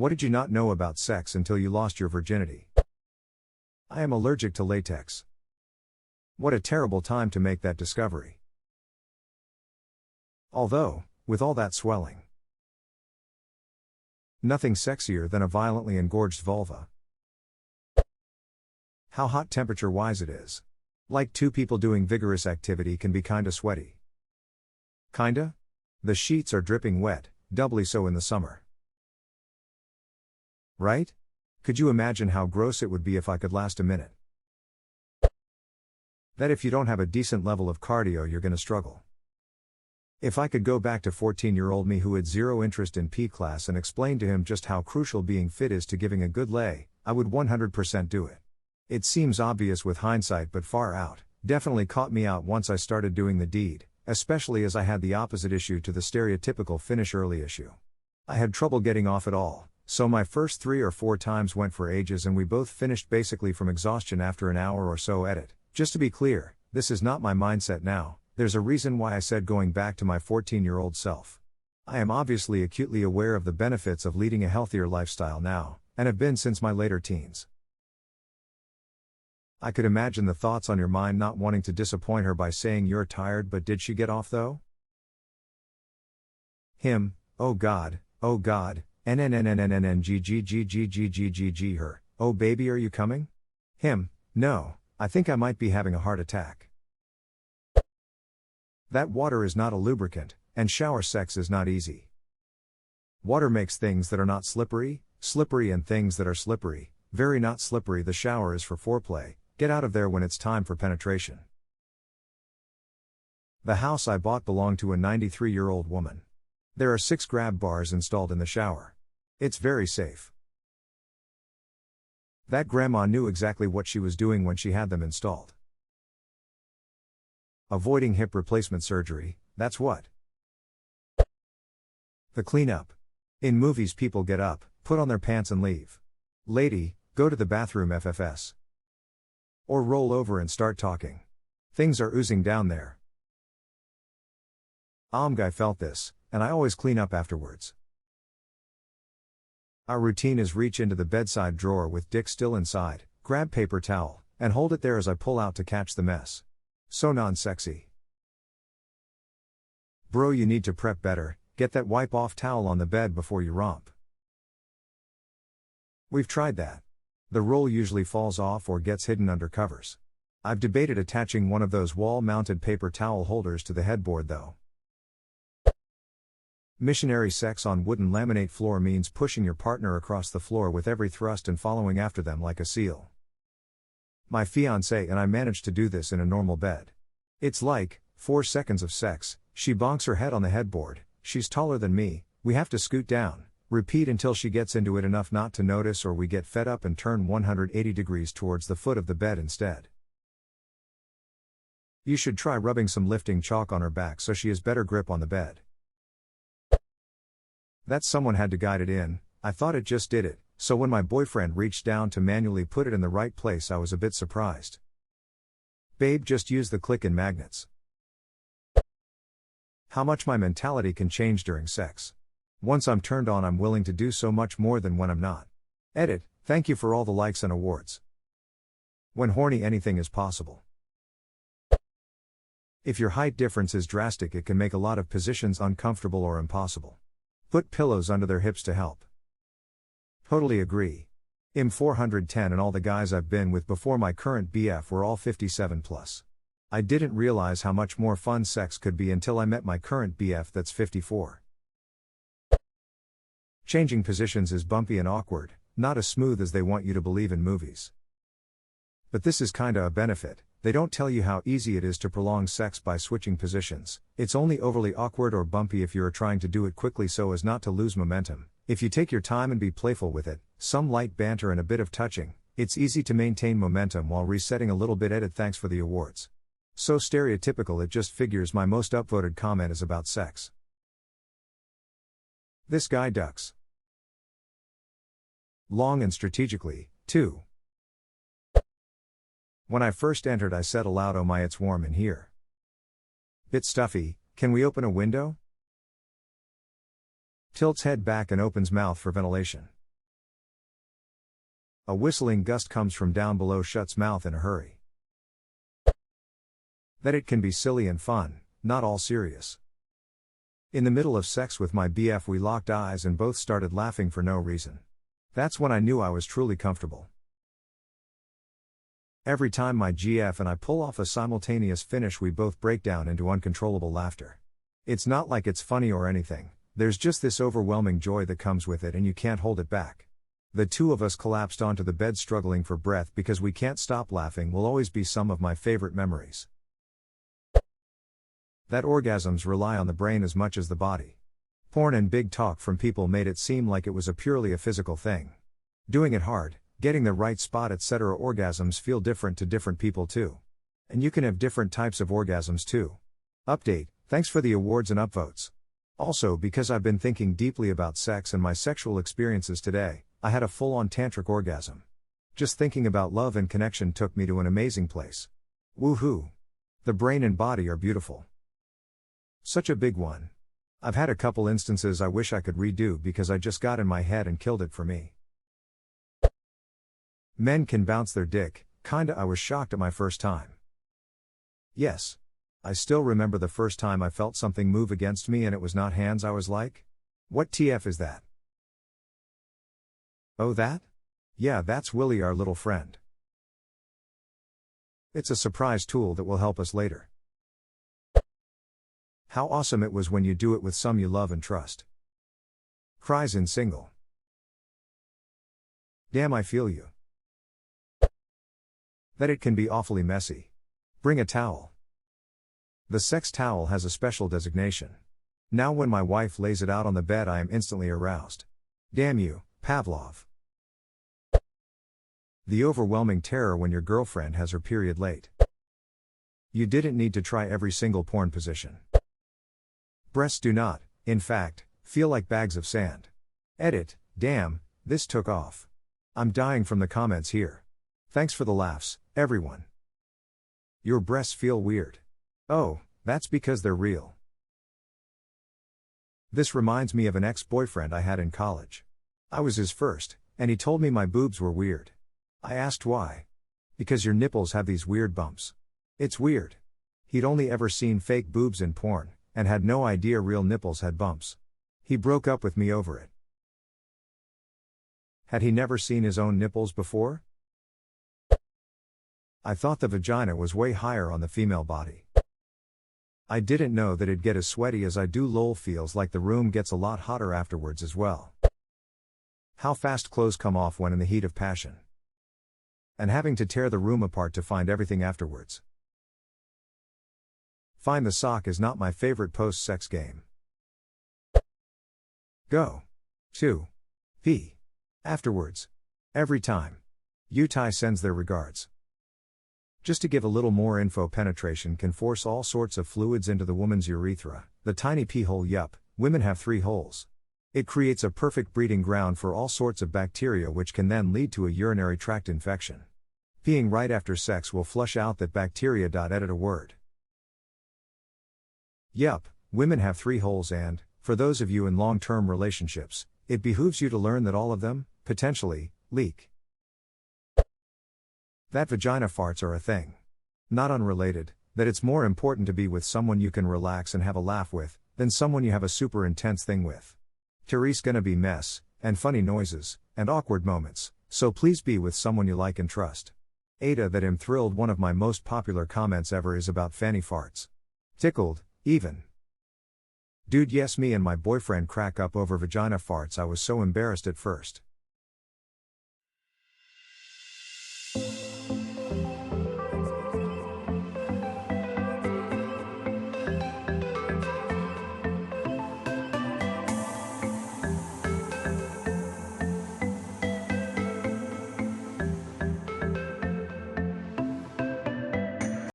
What did you not know about sex until you lost your virginity? I am allergic to latex. What a terrible time to make that discovery. Although, with all that swelling, nothing sexier than a violently engorged vulva. How hot temperature-wise it is. Like two people doing vigorous activity can be kinda sweaty. Kinda? The sheets are dripping wet, doubly so in the summer. Right? Could you imagine how gross it would be if I could last a minute? That if you don't have a decent level of cardio you're gonna struggle. If I could go back to 14-year-old me who had zero interest in P class and explain to him just how crucial being fit is to giving a good lay, I would 100% do it. It seems obvious with hindsight but far out, definitely caught me out once I started doing the deed, especially as I had the opposite issue to the stereotypical finish early issue. I had trouble getting off at all, so my first 3 or 4 times went for ages and we both finished basically from exhaustion after an hour or so at it. Just to be clear, this is not my mindset now. There's a reason why I said going back to my 14-year-old self. I am obviously acutely aware of the benefits of leading a healthier lifestyle now, and have been since my later teens. I could imagine the thoughts on your mind not wanting to disappoint her by saying you're tired, but did she get off though? Him, oh God, NNNNNNGGGGGGGG her, oh baby are you coming? Him, no, I think I might be having a heart attack. That water is not a lubricant, and shower sex is not easy. Water makes things that are not slippery, slippery and things that are slippery, very not slippery. The shower is for foreplay, get out of there when it's time for penetration. The house I bought belonged to a 93-year-old woman. There are 6 grab bars installed in the shower. It's very safe. That grandma knew exactly what she was doing when she had them installed. Avoiding hip replacement surgery, that's what. The cleanup. In movies people get up, put on their pants and leave. Lady, go to the bathroom FFS. Or roll over and start talking. Things are oozing down there. Guy felt this, and I always clean up afterwards. Our routine is reach into the bedside drawer with dick still inside, grab paper towel, and hold it there as I pull out to catch the mess. So non-sexy. Bro, you need to prep better, get that wipe-off towel on the bed before you romp. We've tried that. The roll usually falls off or gets hidden under covers. I've debated attaching one of those wall-mounted paper towel holders to the headboard though. Missionary sex on wooden laminate floor means pushing your partner across the floor with every thrust and following after them like a seal. My fiancée and I managed to do this in a normal bed. It's like 4 seconds of sex, she bonks her head on the headboard, she's taller than me, we have to scoot down, repeat until she gets into it enough not to notice or we get fed up and turn 180 degrees towards the foot of the bed instead. You should try rubbing some lifting chalk on her back so she has better grip on the bed. That someone had to guide it in, I thought it just did it. So when my boyfriend reached down to manually put it in the right place I was a bit surprised. Babe, just use the click-in magnets. How much my mentality can change during sex. Once I'm turned on I'm willing to do so much more than when I'm not. Edit, thank you for all the likes and awards. When horny anything is possible. If your height difference is drastic it can make a lot of positions uncomfortable or impossible. Put pillows under their hips to help. Totally agree. I'm 410 and all the guys I've been with before my current BF were all 57 plus. I didn't realize how much more fun sex could be until I met my current BF that's 54. Changing positions is bumpy and awkward, not as smooth as they want you to believe in movies. But this is kinda a benefit, they don't tell you how easy it is to prolong sex by switching positions, it's only overly awkward or bumpy if you are trying to do it quickly so as not to lose momentum. If you take your time and be playful with it, some light banter and a bit of touching, it's easy to maintain momentum while resetting a little bit. Edit, thanks for the awards. So stereotypical it just figures my most upvoted comment is about sex. This guy ducks. Long and strategically, too. When I first entered I said aloud, oh my it's warm in here. Bit stuffy, can we open a window? Tilts head back and opens mouth for ventilation. A whistling gust comes from down below, shuts mouth in a hurry. That it can be silly and fun, not all serious. In the middle of sex with my BF, we locked eyes and both started laughing for no reason. That's when I knew I was truly comfortable. Every time my GF and I pull off a simultaneous finish, we both break down into uncontrollable laughter. It's not like it's funny or anything, there's just this overwhelming joy that comes with it and you can't hold it back. The two of us collapsed onto the bed struggling for breath because we can't stop laughing will always be some of my favorite memories. That orgasms rely on the brain as much as the body. Porn and big talk from people made it seem like it was purely a physical thing. Doing it hard, getting the right spot, etc. Orgasms feel different to different people too. And you can have different types of orgasms too. Update, thanks for the awards and upvotes. Also, because I've been thinking deeply about sex and my sexual experiences today, I had a full-on tantric orgasm. Just thinking about love and connection took me to an amazing place. Woohoo! The brain and body are beautiful. Such a big one. I've had a couple instances I wish I could redo because I just got in my head and killed it for me. Men can bounce their dick, kinda. I was shocked at my first time. Yes. I still remember the first time I felt something move against me and it was not hands. I was like, what TF is that? Oh, that? Yeah, that's Willie, our little friend. It's a surprise tool that will help us later. How awesome it was when you do it with some you love and trust. Cries in single. Damn, I feel you. That it can be awfully messy. Bring a towel. The sex towel has a special designation. Now when my wife lays it out on the bed, I am instantly aroused. Damn you, Pavlov. The overwhelming terror when your girlfriend has her period late. You didn't need to try every single porn position. Breasts do not, in fact, feel like bags of sand. Edit, damn, this took off. I'm dying from the comments here. Thanks for the laughs, everyone. Your breasts feel weird. Oh, that's because they're real. This reminds me of an ex-boyfriend I had in college. I was his first, and he told me my boobs were weird. I asked why. Because your nipples have these weird bumps. It's weird. He'd only ever seen fake boobs in porn, and had no idea real nipples had bumps. He broke up with me over it. Had he never seen his own nipples before? I thought the vagina was way higher on the female body. I didn't know that it'd get as sweaty as I do. Lol, feels like the room gets a lot hotter afterwards as well. How fast clothes come off when in the heat of passion. And having to tear the room apart to find everything afterwards. Find the sock is not my favorite post-sex game. Go. 2. P. Afterwards. Every time. Utai sends their regards. Just to give a little more info, penetration can force all sorts of fluids into the woman's urethra, the tiny pee hole. Yup, women have 3 holes. It creates a perfect breeding ground for all sorts of bacteria, which can then lead to a urinary tract infection. Peeing right after sex will flush out that bacteria. Edit a word. Yup, women have 3 holes, and, for those of you in long-term relationships, it behooves you to learn that all of them, potentially, leak. That vagina farts are a thing. Not unrelated, that it's more important to be with someone you can relax and have a laugh with, than someone you have a super intense thing with. Therese gonna be mess, and funny noises, and awkward moments, so please be with someone you like and trust. Ada, that am thrilled. One of my most popular comments ever is about fanny farts. Tickled, even. Dude, yes, me and my boyfriend crack up over vagina farts. I was so embarrassed at first.